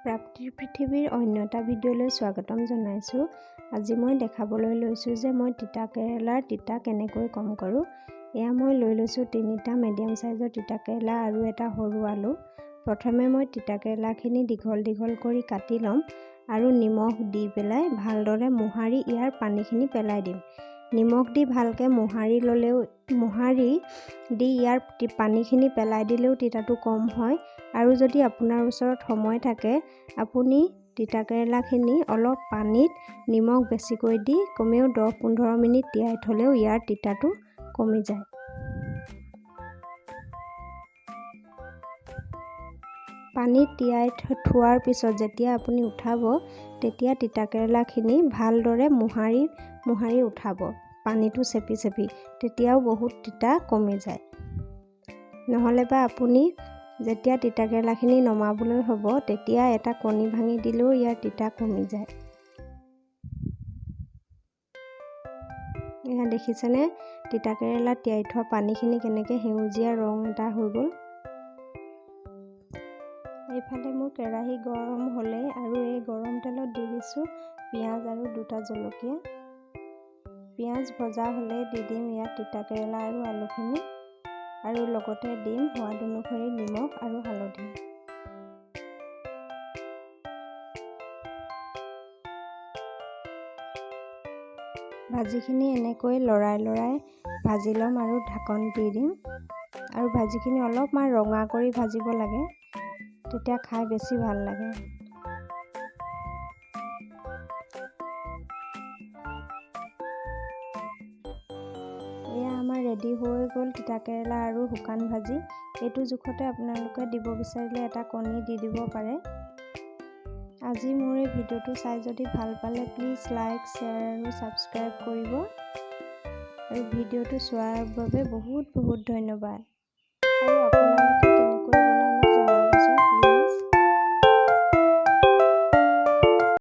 প্ৰাপ্তিৰ পৃথিৱীৰ অন্য এটা ভিডিঅ'লৈ স্বাগতম জনাইছোঁ। আজি মই দেখাবলৈ লৈছোঁ যে মই তিতা কেৰেলাৰ তিতা কেনেকৈ কম কৰোঁ। এয়া মই লৈ লৈছোঁ 3টা মিডিয়াম সাইজৰ তিতা কেৰেলা আৰু এটা সৰু আলু। প্ৰথমে মই তিতা কেৰেলাখিনি দীঘল দীঘল কৰি কাটি ল'ম আৰু নিমখ দি পেলাই ভালদৰে মোহাৰি ইয়াৰ পানীখিনি পেলাই দিম। নিমখ দি ভালকৈ মোহাৰি দি ইয়াৰ পানীখিনি পেলাই দিলেও তিতাটো কম হয়। আৰু যদি আপোনাৰ ওচৰত সময় থাকে আপুনি তিতা কেৰেলাখিনি অলপ পানীত নিমখ বেছিকৈ দি কমেও 10-15 মিনিট তিয়াই থ'লেও ইয়াৰ তিতাটো কমি যায়। পানীত তিয়াই থোৱাৰ পিছত যেতিয়া আপুনি উঠাব তেতিয়া তিতা কেৰেলাখিনি ভালদৰে মোহাৰি উঠাব, পানীটো চেপি তেতিয়াও বহুত তিতা কমি যায়। নহ'লে বা আপুনি যেতিয়া তিতা কেৰেলাখিনি নমাবলৈ হ'ব তেতিয়া এটা কণী ভাঙি দিলেও ইয়াৰ তিতা কমি যায়। এয়া দেখিছেনে তিতা কেৰেলা তিয়াই থোৱা পানীখিনি কেনেকৈ সেউজীয়া ৰং এটা হৈ গ'ল। এইফালে মোৰ কেৰাহী গৰম হ'লে আৰু এই গৰম তেলত দি দিছোঁ পিঁয়াজ আৰু 2টা জলকীয়া। পিঁয়াজ ভজা হ'লে দি দিম ইয়াত তিতা কেৰেলা আৰু আলুখিনি আৰু লগতে দিম সোৱাদ অনুসৰি নিমখ আৰু হালধি। ভাজিখিনি এনেকৈ লৰাই ভাজি ল'ম আৰু ঢাকন দি দিম আৰু ভাজিখিনি অলপমান ৰঙা কৰি ভাজিব লাগে, তেতিয়া খাই বেছি ভাল লাগে। এয়া আমাৰ ৰেডি হৈ গ'ল তিতা কেৰেলা আৰু শুকান ভাজি। এইটো জোখতে আপোনালোকে দিব বিচাৰিলে এটা কণী দি দিব পাৰে। আজি মোৰ এই ভিডিঅ'টো চাই যদি ভাল পালে প্লিজ লাইক, শ্বেয়াৰ আৰু ছাবস্ক্ৰাইব কৰিব আৰু ভিডিঅ'টো চোৱাৰ বাবে বহুত ধন্যবাদ।